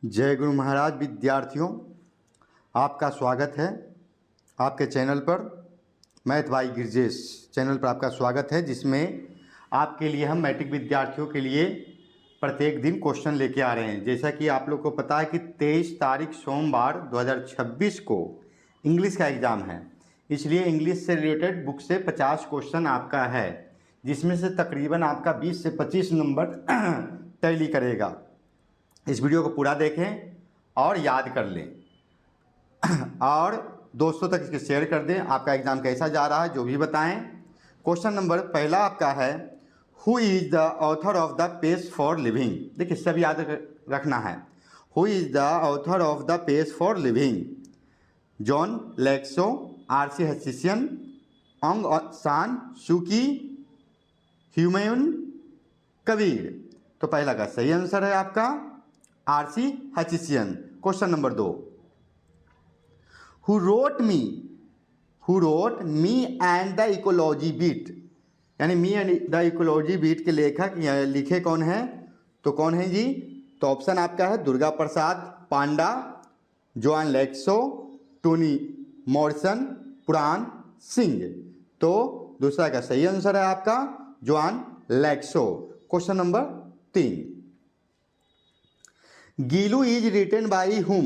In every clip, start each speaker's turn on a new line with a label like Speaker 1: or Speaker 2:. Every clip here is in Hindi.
Speaker 1: जय गुरु महाराज विद्यार्थियों, आपका स्वागत है आपके चैनल पर। मैथ बाई गिरजेश चैनल पर आपका स्वागत है, जिसमें आपके लिए हम मैट्रिक विद्यार्थियों के लिए प्रत्येक दिन क्वेश्चन लेके आ रहे हैं। जैसा कि आप लोग को पता है कि 23 तारीख सोमवार 2026 को इंग्लिश का एग्ज़ाम है, इसलिए इंग्लिश से रिलेटेड बुक से 50 क्वेश्चन आपका है, जिसमें से तकरीबन आपका 20 से 25 नंबर टैली करेगा। इस वीडियो को पूरा देखें और याद कर लें और दोस्तों तक इसके शेयर कर दें। आपका एग्ज़ाम कैसा जा रहा है जो भी बताएं। क्वेश्चन नंबर पहला आपका है, who is the author of the page for living. देखिए सब याद रखना है। Who is the author of the page for living? John Laxo, R C. Hutchison, Aung San Suu की, ह्यूमायून कबीर। तो पहला का सही आंसर है आपका R C. Hutchison. Question number 2, who wrote me and the ecology beat, यानी me and the ecology beat के लेखक लिखे कौन है? तो कौन है जी? तो ऑप्शन आपका है Durga Prasad Panda, John Laxo, Toni Morrison, Puran Singh. तो दूसरा का सही आंसर है आपका John Laxo. Question number 3, Gillu is written by whom?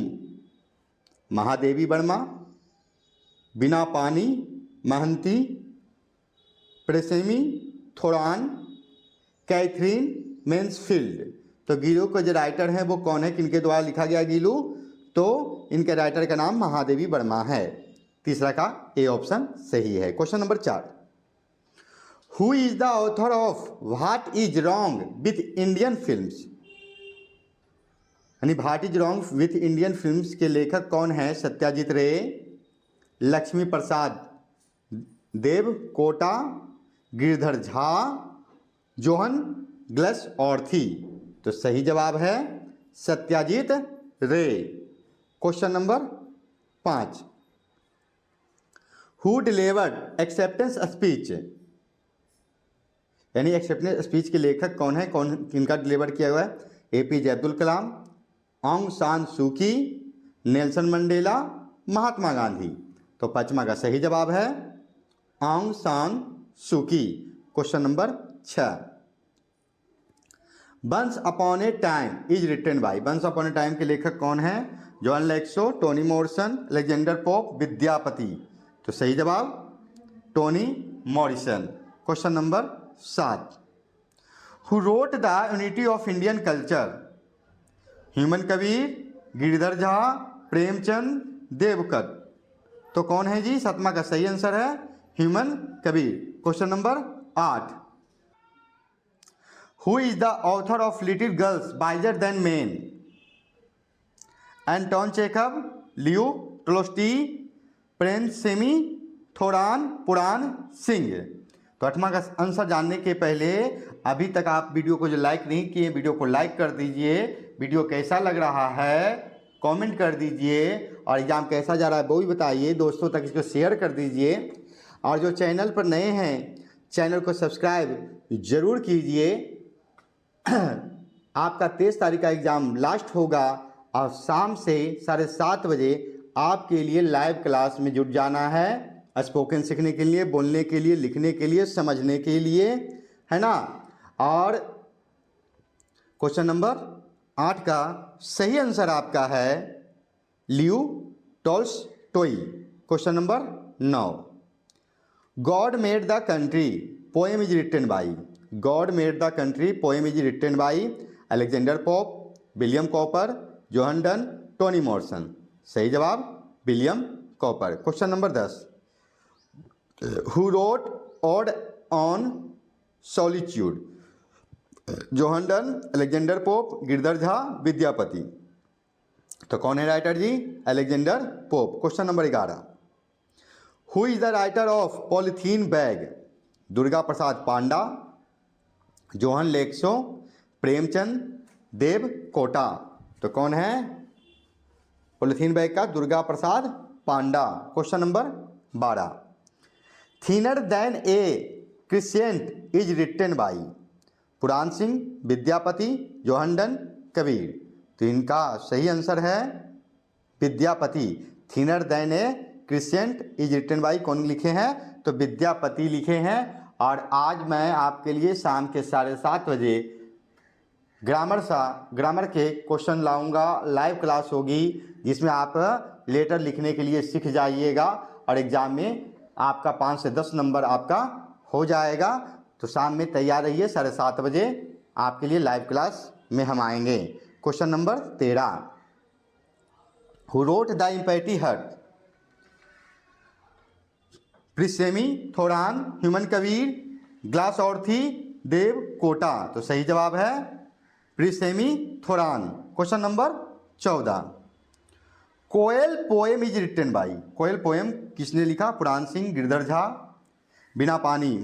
Speaker 1: Mahadevi Verma, बिना पानी, महंती, प्रेसेमी, थोरान, कैथरीन मेंसफील्ड। तो गीलू के जो राइटर हैं वो कौन है, किनके द्वारा लिखा गया गीलू? तो इनके राइटर का नाम महादेवी वर्मा है। तीसरा का ए ऑप्शन सही है। Question number 4, who is the author of what is wrong with Indian films? यानी what is wrong with Indian films के लेखक कौन है? Satyajit Ray, Lakshmi Prasad Dev Kota, Girdhar Jha, John Galsworthy. तो सही जवाब है Satyajit Ray. Question number 5, who delivered acceptance speech? यानी एक्सेप्टेंस स्पीच के लेखक कौन है, किनका डिलीवर किया हुआ है? APJ Abdul Kalam, Aung San Suu की, नेल्सन मंडेला, महात्मा गांधी। तो पांचवा का सही जवाब है Aung San Suu Kyi. Question number 6, once upon a time is written by? Once upon a time के लेखक कौन है? John Laxo, Toni Morrison, Alexander Pope, Vidyapati. तो सही जवाब Toni Morrison. Question number 7, who wrote the unity of Indian culture? Humayun Kabir, Girdhar Jha, Premchand, Devkota. तो कौन है जी? सातवां का सही आंसर है Humayun Kabir. Question number 8, who is the author of little girls wiser than men? Anton Chekhov, Leo Tolstoy, प्रेमसेमी, थोरान, पुराण सिंह। तो 8वां का आंसर जानने के पहले अभी तक आप वीडियो को जो लाइक नहीं किए, वीडियो को लाइक कर दीजिए। वीडियो कैसा लग रहा है कमेंट कर दीजिए, और एग्ज़ाम कैसा जा रहा है वो भी बताइए। दोस्तों तक इसको शेयर कर दीजिए, और जो चैनल पर नए हैं चैनल को सब्सक्राइब जरूर कीजिए। आपका 23 तारीख का एग्ज़ाम लास्ट होगा, और शाम से 7:30 बजे आपके लिए लाइव क्लास में जुट जाना है, स्पोकन सीखने के लिए, बोलने के लिए, लिखने के लिए, समझने के लिए, है ना। और क्वेश्चन नंबर 8 का सही आंसर आपका है Leo Tolstoy. Question number 9, God made the country poem is written by? God made the country poem is written by Alexander Pope, William Cowper, John Donne, Toni Morrison. सही जवाब William Cowper. Question number 10, who wrote ode on solitude? John Donne, Alexander Pope, Girdhar Jha, Vidyapati. तो कौन है writer ji? Alexander Pope. Question number 11, who is the writer of polythene bag? Durga Prasad Panda, John Laxo, Premchand, Dev Kota. तो कौन है पॉलीथीन बैग का? Durga Prasad Panda. Question number 12, thinner than a crescent is written by? Puran Singh, Vidyapati, John Donne, Kabir. तो इनका सही आंसर है Vidyapati. Thinner than a crescent is written by कौन लिखे हैं? तो विद्यापति लिखे हैं। और आज मैं आपके लिए शाम के 7:30 बजे ग्रामर के क्वेश्चन लाऊंगा। लाइव क्लास होगी जिसमें आप लेटर लिखने के लिए सीख जाइएगा और एग्ज़ाम में आपका 5 से 10 नंबर आपका हो जाएगा। तो शाम में तैयार रहिए, 7:30 बजे आपके लिए लाइव क्लास में हम आएंगे। Question number 13, who wrote the empty heart? प्रिसेमी, थोरान, ह्यूमन कबीर, ग्लास ऑर्थी, देव कोटा। तो सही जवाब है प्रिसेमी थोरान। Question number 14, koel poem is written by? कोयल पोएम किसने लिखा? पुराण सिंह, गिरधर झा, बिना पानी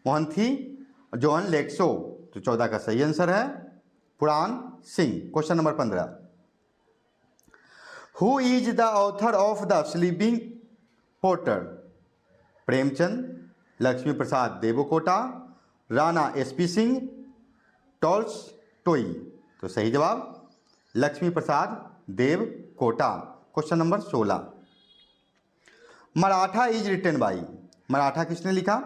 Speaker 1: मोहंती, जोहन लेक्सो। तो 14 का सही आंसर है Puran Singh. Question number 15, who is the author of the sleeping porter? Premchand, Lakshmi Prasad Devkota, Rana SP Singh, Tolstoy. तो सही जवाब Lakshmi Prasad Devkota. Question number 16, Maratha is written by? Maratha किसने लिखा?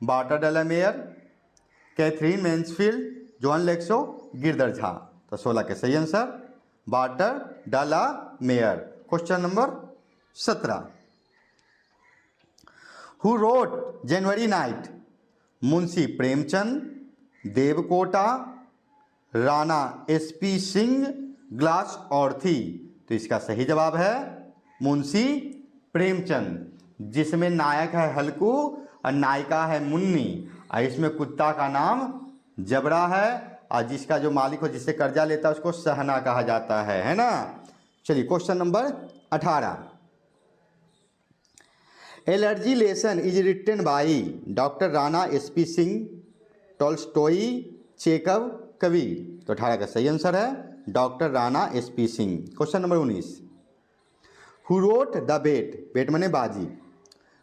Speaker 1: Walter de la Mare, Katherine Mansfield, John Laxo, Girdhar Jha. तो 16 के सही answer Walter de la Mare. Question number 17, who wrote January night? Munshi Premchand, Devkota, Rana SP Singh, glass ऑर्थी। तो इसका सही जवाब है मुंशी प्रेमचंद, जिसमें नायक है हल्कू और नायिका है मुन्नी, और इसमें कुत्ता का नाम जबरा है, और जिसका जो मालिक हो जिससे कर्जा लेता है उसको सहना कहा जाता है ना। चलिए question number 18, allergy lesson is written by? Doctor Rana SP Singh, Tolstoy, Chekhov, Kabir. तो 18 का सही आंसर है doctor Rana SP Singh. Question number 19, who wrote the bet? Bet माने बाजी।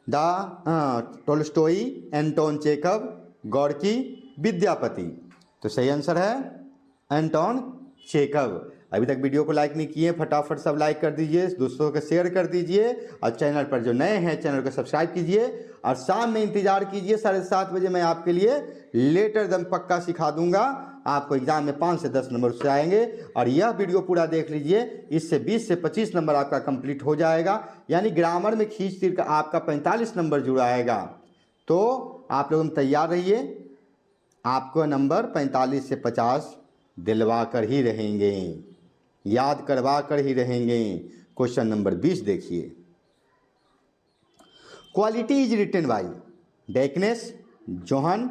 Speaker 1: Tolstoy, Anton Chekhov, Gorky, Vidyapati. तो सही आंसर है एंटोन चेकव। अभी तक वीडियो को लाइक नहीं किए, फटाफट सब लाइक कर दीजिए, दोस्तों को शेयर कर दीजिए, और चैनल पर जो नए हैं चैनल को सब्सक्राइब कीजिए, और शाम में इंतजार कीजिए 7:30 बजे मैं आपके लिए लेटर दम पक्का सिखा दूंगा। आपको एग्जाम में 5 से 10 नंबर से आएंगे, और यह वीडियो पूरा देख लीजिए, इससे 20 से 25 नंबर आपका कंप्लीट हो जाएगा। यानी ग्रामर में खींच तीर का आपका 45 नंबर जुड़ाएगा। तो आप लोग तैयार रहिए, आपको नंबर 45 से 50 दिलवा कर ही रहेंगे, याद करवा कर ही रहेंगे। क्वेश्चन नंबर 20 देखिए, quality is written by? Dickens, John,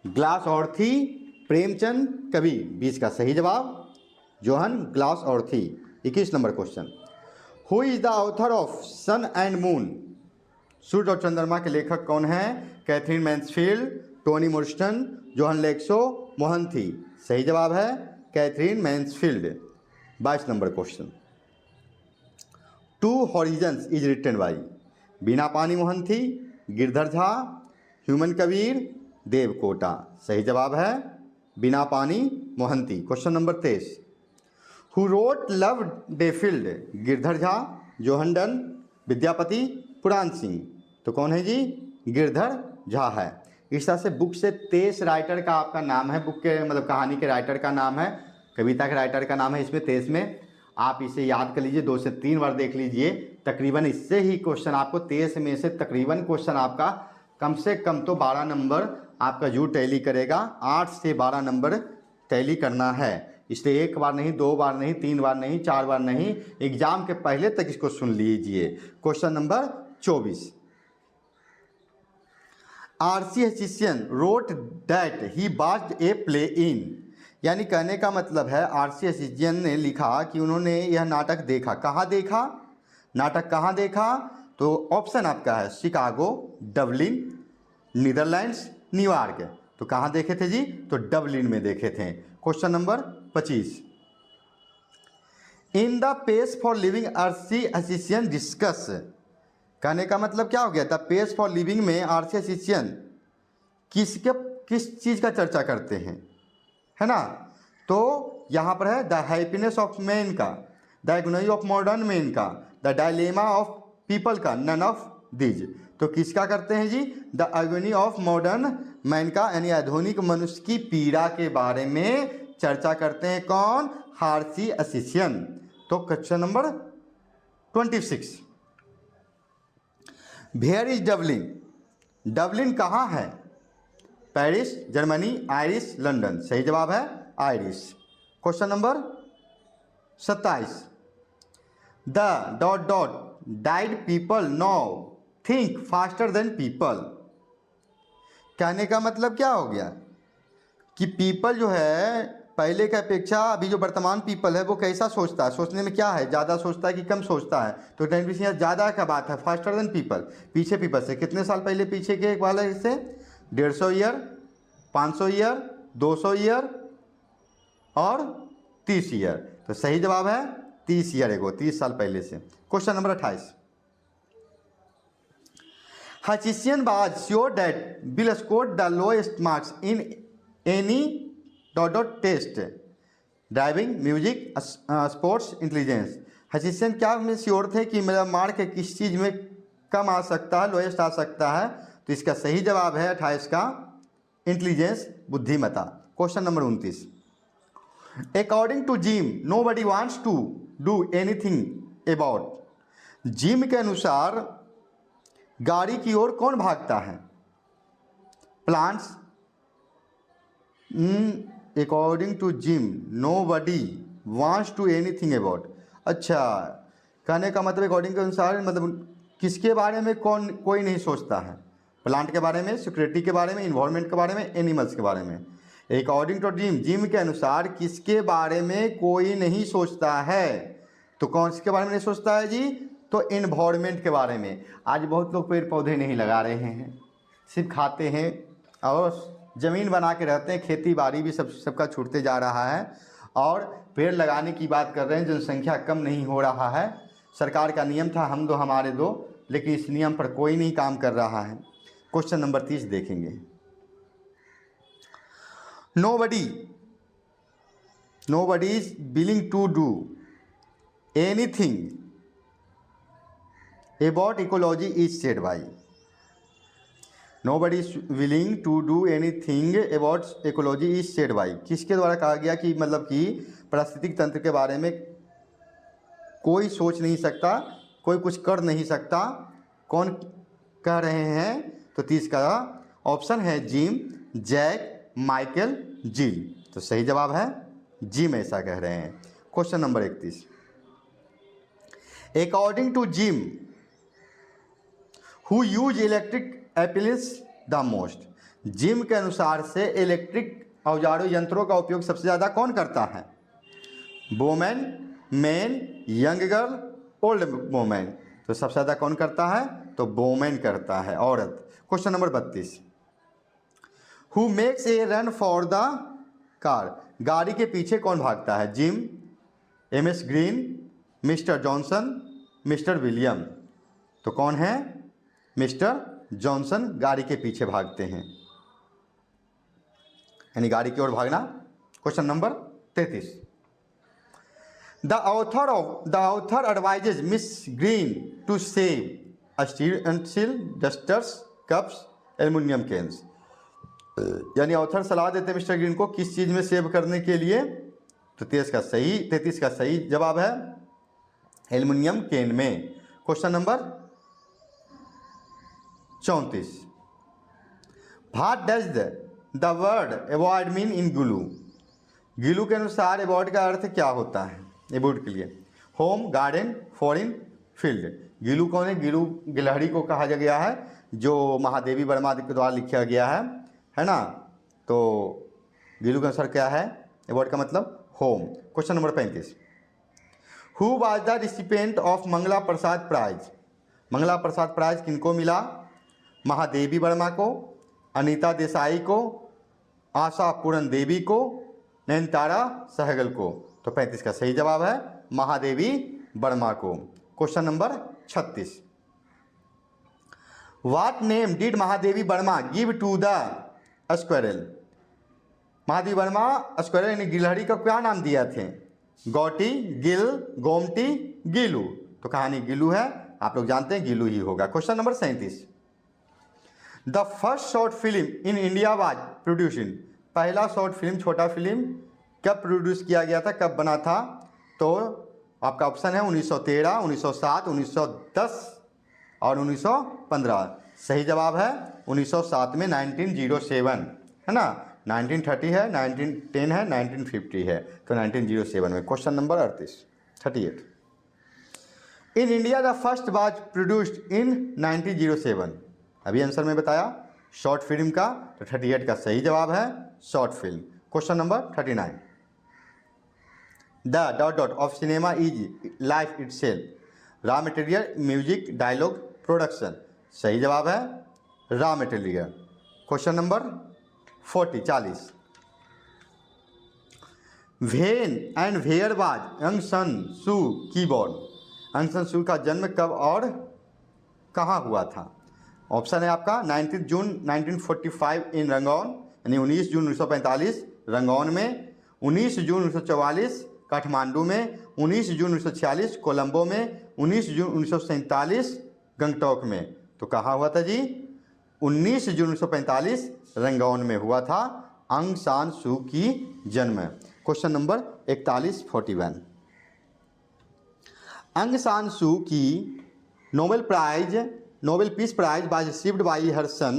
Speaker 1: Galsworthy, Premchand, Kabir. 20 का सही जवाब John Galsworthy. 21 number question, who is the author of sun and moon? सूर्य और चंद्रमा के लेखक कौन हैं? Katherine Mansfield, Toni Morrison, John Laxo, Mohanty. सही जवाब है Katherine Mansfield. 22 number question, two horizons is written by? Binapani Mohanty, Girdhar Jha, Humayun Kabir, Devkota. सही जवाब है बिना पानी Mohanty. Question number 23, who wrote love defiled? Girdhar Jha, John Donne, Vidyapati, Puran Singh. तो कौन है जी? गिरधर झा है। इस तरह से बुक से 23 राइटर का आपका नाम है, बुक के मतलब कहानी के राइटर का नाम है, कविता के राइटर का नाम है इसमें 23 में। आप इसे याद कर लीजिए, 2 से 3 बार देख लीजिए, तकरीबन इससे ही क्वेश्चन आपको 23 में से तकरीबन क्वेश्चन आपका कम से कम तो 12 नंबर आपका जू टैली करेगा। 8 से 12 नंबर टैली करना है, इसलिए 1 बार नहीं, 2 बार नहीं, 3 बार नहीं, 4 बार नहीं, एग्जाम के पहले तक इसको सुन लीजिए। Question number 24, RC Hutchison wrote that he watched a play in? यानी कहने का मतलब है आरसी हचिसियन ने लिखा कि उन्होंने यह नाटक देखा। कहाँ देखा? नाटक कहाँ देखा? तो ऑप्शन आपका है शिकागो, डबलिन, नीदरलैंड्स, न्यूयॉर्क। तो कहाँ देखे थे जी? तो डबलिन में देखे थे। Question number 25, in the page for living RC Hutchison discuss? कहने का मतलब क्या हो गया? द पेज फॉर लिविंग में आरसी हचिसियन किस चीज़ का चर्चा करते हैं, है ना? तो यहाँ पर है द हैप्पीनेस ऑफ मैन का, the agony of modern man का, द डायलेमा ऑफ पीपल का, नन ऑफ दीज। तो किसका करते हैं जी? The agony of modern man का, यानी आधुनिक मनुष्य की पीड़ा के बारे में चर्चा करते हैं कौन? हार्सी असिसियन। तो question number 26, where is Dublin? Dublin कहाँ है? Paris, Germany, Irish, London. सही जवाब है Irish. Question number 27, the dot dot died people now think faster than people. कहने का मतलब क्या हो गया कि पीपल जो है पहले की अपेक्षा अभी जो वर्तमान पीपल है वो कैसा सोचता है? सोचने में क्या है, ज़्यादा सोचता है कि कम सोचता है? तो टेंडेंसी यहाँ ज़्यादा का बात है, फास्टर देन पीपल। पीछे पीपल से कितने साल पहले पीछे के वाला इससे? 150 ईयर, 500 ईयर, 200 ईयर और 30 ईयर। तो सही जवाब है 30 ईयर एगो, 30 साल पहले से। Question number 28, Hutchison was sure that will score the lowest marks in any dot dot test, driving, music, sports, intelligence. Hutchison क्या में श्योर थे कि मेरा मार्क किस चीज़ में कम आ सकता है, लोएस्ट आ सकता है? तो इसका सही जवाब है 28 का इंटेलिजेंस, बुद्धिमत्ता। Question number 29, according to Jim nobody wants to do anything about. Jim के अनुसार गाड़ी की ओर कौन भागता है? Plants, according to Jim nobody wants to anything about. अच्छा, कहने का मतलब अकॉर्डिंग के अनुसार मतलब किसके बारे में कोई नहीं सोचता है? प्लांट के बारे में, सिक्योरिटी के बारे में, इन्वायरमेंट के बारे में, एनिमल्स के बारे में। अकॉर्डिंग टू जिम, जिम के अनुसार किसके बारे में कोई नहीं सोचता है? तो कौन से के बारे में नहीं सोचता है जी? तो इन्वायरमेंट के बारे में। आज बहुत लोग पेड़ पौधे नहीं लगा रहे हैं, सिर्फ खाते हैं और ज़मीन बना के रहते हैं। खेती बाड़ी भी सबका छूटते जा रहा है और पेड़ लगाने की बात कर रहे हैं। जनसंख्या कम नहीं हो रहा है। सरकार का नियम था हम दो हमारे दो, लेकिन इस नियम पर कोई नहीं काम कर रहा है। क्वेश्चन नंबर 30 देखेंगे, nobody is willing to do anything about ecology is said by। nobody is willing to do anything about ecology is said by। किसके द्वारा कहा गया कि मतलब कि पारिस्थितिक तंत्र के बारे में कोई सोच नहीं सकता, कोई कुछ कर नहीं सकता? कौन कह रहे हैं? तो 30 का ऑप्शन है जिम, जैक, माइकल, जिल। तो सही जवाब है जिम, ऐसा कह रहे हैं। Question number 31, according to Jim who use electric appliance the most. Jim के अनुसार से इलेक्ट्रिक औजारों यंत्रों का उपयोग सबसे ज़्यादा कौन करता है? Women, man, young girl, old women. तो सबसे ज़्यादा कौन करता है? तो वोमेन करता है, औरत। Question number 32, who makes a run for the car. गाड़ी के पीछे कौन भागता है? Gym, MS green, mister Johnson, mister William. तो कौन है? मिस्टर जॉनसन गाड़ी के पीछे भागते हैं, यानी गाड़ी की ओर भागना। Question number 33, the author advises Miss Green to save steel dusters, cups, aluminium cans. यानी ऑथर सलाह देते मिस्टर ग्रीन को किस चीज़ में सेव करने के लिए? तो 33 का सही जवाब है एल्युमिनियम कैन में। Question number 34, what does the word avoid mean in गुलू। गिलू के अनुसार अवॉइड का अर्थ क्या होता है? अवॉइड के लिए home, garden, foreign, field. Gillu कौन है? गिलू गिलहरी को कहा गया है, जो महादेवी वर्मा के द्वारा लिखा गया है ना। तो गिलू का अनुसार क्या है? अवॉइड का मतलब home. Question number 35, who was the recipient of Mangla Prasad prize. Mangla Prasad prize किनको मिला? महादेवी वर्मा को, अनीता देसाई को, आशा पूरन देवी को, नयनतारा सहगल को। तो 35 का सही जवाब है महादेवी वर्मा को। Question number 36, what name did Mahadevi Verma give to the squirrel. Mahadevi Verma squirrel यानी गिलहरी का क्या नाम दिया थे? गौटी, गिल, गोमटी, गिलू। तो कहानी गिलू है, आप लोग जानते हैं गिलू ही होगा। Question number 37, the first short film in India was produce in, पहला शॉर्ट फिल्म, छोटा फिल्म कब प्रोड्यूस किया गया था, कब बना था? तो आपका ऑप्शन है 1913, 1907, 1910 और 1915। सही जवाब है 1907 में, 1907 है ना। 1930 है, 1910 है, 1950 है, तो 1907 में। Question number 38, in India the first was produced in 1907, अभी आंसर में बताया शॉर्ट फिल्म का, तो 38 का सही जवाब है short film. Question number 39, the dot dot of cinema is life itself, raw material, music, dialogue, production. सही जवाब है raw material. Question number 40, when and where was Aung San Suu की बॉर्न, अंग सान सू का जन्म कब और कहाँ हुआ था? ऑप्शन है आपका 19 जून 1945 इन रंगौन, यानी 19 जून 1945 रंगौन में, 19 जून 1944 काठमांडू में, 19 जून 1946 कोलंबो में, 19 जून 1947 गंगटोक में। तो कहाँ हुआ था जी? 19 जून 1945 रंगौन में हुआ था अंग सान सू की जन्म। क्वेश्चन नंबर 41, अंग San Suu Kyi Nobel Peace Prize was received by her son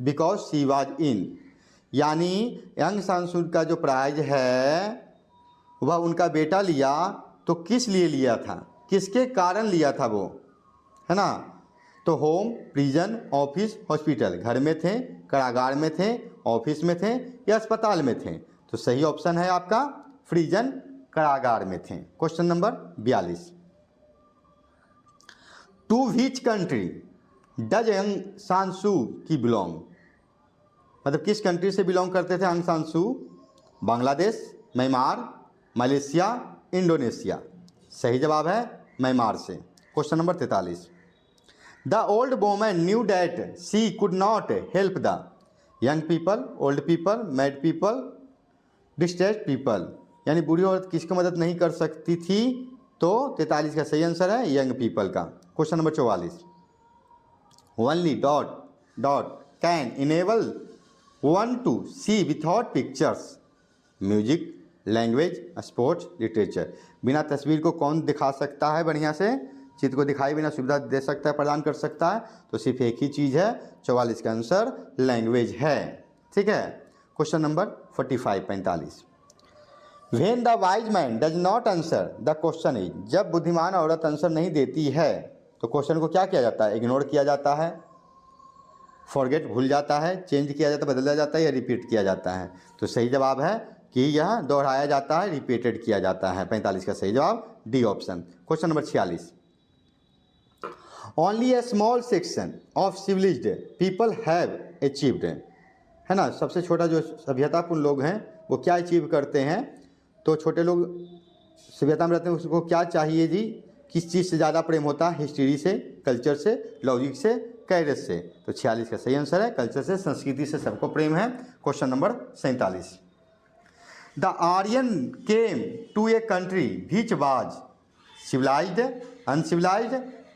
Speaker 1: because she was in, यानी अंग सान सू का जो प्राइज है वह उनका बेटा लिया, तो किस लिए लिया था, किसके कारण लिया था वो, है ना? तो होम, प्रिजन, ऑफिस, हॉस्पिटल, घर में थे, कारागार में थे, ऑफिस में थे या अस्पताल में थे? तो सही ऑप्शन है आपका प्रिजन, कारागार में थे। Question number 42, to which country does Aung San Suu की बिलोंग, मतलब किस कंट्री से बिलोंग करते थे Aung San Suu? Bangladesh, Myanmar, Malaysia, Indonesia. सही जवाब है म्यांमार से। Question number 43, the old woman knew that she could not help the young people, old people, mad people, distressed people, यानी बूढ़ी औरत किसको मदद नहीं कर सकती थी? तो 43 का सही आंसर है यंग पीपल का। Question number 44, only dot dot can enable one to see without pictures, music, language, sports, literature. बिना तस्वीर को कौन दिखा सकता है बढ़िया से, चित्र को दिखाई बिना सुविधा दे सकता है, प्रदान कर सकता है? तो सिर्फ एक ही चीज़ है, 44 का आंसर लैंग्वेज है। ठीक है। Question number 45, when the wise man does not answer the question is, जब बुद्धिमान औरत आंसर नहीं देती है तो क्वेश्चन को क्या किया जाता है? इग्नोर किया जाता है, फॉरगेट भूल जाता है, चेंज किया जाता है, बदला जाता है या रिपीट किया जाता है? तो सही जवाब है कि यह दोहराया जाता है, रिपीटेड किया जाता है। 45 का सही जवाब D option. Question number 46, only a small section of civilised people have achieved, है ना, सबसे छोटा जो सभ्यतापूर्ण लोग हैं वो क्या अचीव करते हैं? तो छोटे लोग सभ्यता में रहते हैं, उसको क्या चाहिए जी? किस चीज़ से ज़्यादा प्रेम होता है? हिस्ट्री से, कल्चर से, लॉजिक से, कैरेज से? तो 46 का सही आंसर है कल्चर से, संस्कृति से सबको प्रेम है। Question number 47, the Aryan came to a country which was civilised, uncivilised,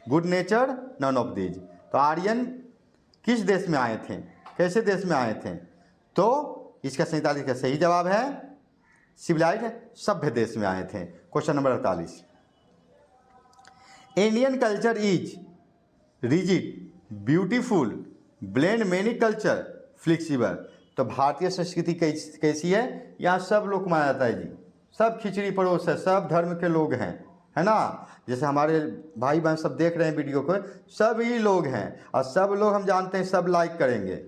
Speaker 1: good nature, none of these. तो आर्यन किस देश में आए थे, कैसे देश में आए थे? तो इसका 47 का सही जवाब है सिविलाइज्ड, सभ्य देश में आए थे। Question number 48, Indian culture is rigid, beautiful, blend many culture, flexible. तो भारतीय संस्कृति कैसी है? यहाँ सब लोग माना जाता है जी, सब खिचड़ी पड़ोस है, सब धर्म के लोग हैं, है ना। जैसे हमारे भाई बहन सब देख रहे हैं वीडियो को, सभी लोग हैं और सब लोग हम जानते हैं सब लाइक करेंगे,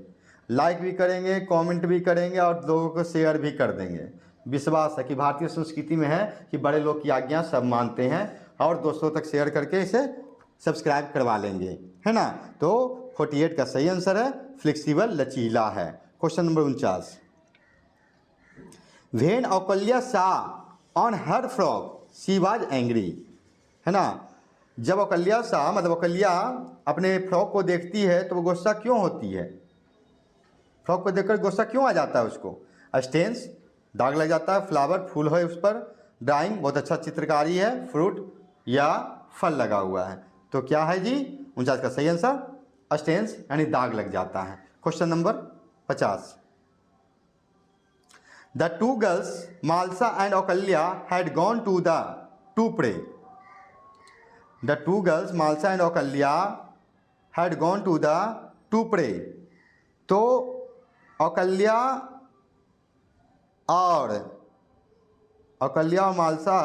Speaker 1: लाइक भी करेंगे, कमेंट भी करेंगे और लोगों को शेयर भी कर देंगे। विश्वास है कि भारतीय संस्कृति में है कि बड़े लोग की आज्ञा सब मानते हैं और दोस्तों तक शेयर करके इसे सब्सक्राइब करवा लेंगे, है ना। तो 48 का सही आंसर है फ्लेक्सिबल, लचीला है। क्वेश्चन नंबर 49, व्हेन औकल्या सा on her frock she was angry, है ना। जब औकल्या सा मतलब औकल्या अपने फ्रॉक को देखती है तो वो गुस्सा क्यों होती है? फ्रॉक को देखकर गुस्सा क्यों आ जाता है उसको? स्टेंस, दाग लग जाता है, फ्लावर फूल है उस पर, ड्राइंग बहुत अच्छा चित्रकारी है, फ्रूट या फल लगा हुआ है। तो क्या है जी 49 का सही आंसर स्टेन्स यानी दाग लग जाता है। Question number 50। The two girls Malsa and Aukalya had gone to pray. The two girls Malsa and Aukalya had gone to pray. तो औकल्या और मालसा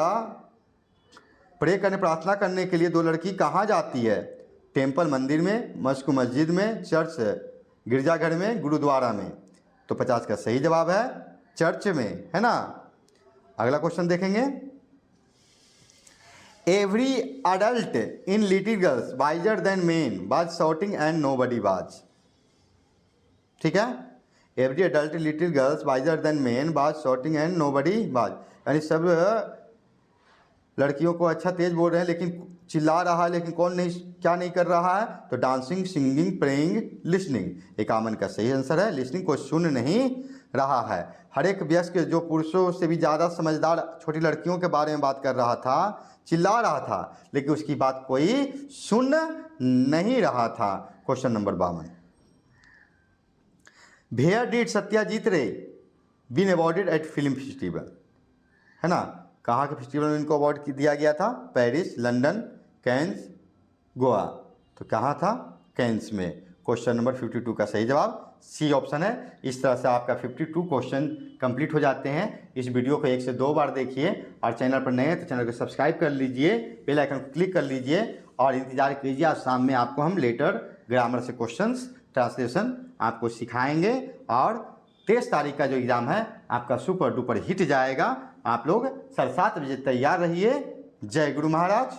Speaker 1: प्रे करने प्रार्थना करने के लिए दो लड़की कहाँ जाती है? टेम्पल मंदिर में, मस्क मस्जिद में, चर्च गिरजाघर में, गुरुद्वारा में। तो 50 का सही जवाब है चर्च में, है ना। अगला क्वेश्चन देखेंगे। Every adult in little girls wiser than men was shouting and nobody was. ठीक है, every adult little girls wiser than men was shouting and nobody was, यानी सब लड़कियों को अच्छा तेज बोल रहे हैं लेकिन चिल्ला रहा है, लेकिन कौन नहीं क्या नहीं कर रहा है? तो डांसिंग, सिंगिंग, प्रेइंग, लिसनिंग। 51 का सही आंसर है लिसनिंग, को सुन नहीं रहा है। हर एक वयस्क जो पुरुषों से भी ज़्यादा समझदार छोटी लड़कियों के बारे में बात कर रहा था, चिल्ला रहा था, लेकिन उसकी बात कोई सुन नहीं रहा था। Question number 52। Where did Satyajit Ray been awarded at film festival, है ना। कहाँ के फेस्टिवल में इनको अवार्ड दिया गया था? Paris, London, cans, Goa. तो कहाँ था? कैन्स में। क्वेश्चन नंबर 52 का सही जवाब सी ऑप्शन है। इस तरह से आपका 52 क्वेश्चन कंप्लीट हो जाते हैं। इस वीडियो को 1 से 2 बार देखिए और चैनल पर नए हैं तो चैनल को सब्सक्राइब कर लीजिए, बेल आइकन को क्लिक कर लीजिए और इंतजार कीजिए। आज शाम में आपको हम लेटर, ग्रामर से क्वेश्चंस, ट्रांसलेशन आपको सिखाएंगे और 23 तारीख का जो एग्ज़ाम है आपका सुपर डुपर हिट जाएगा। आप लोग 7:30 बजे तैयार रहिए। जय गुरु महाराज।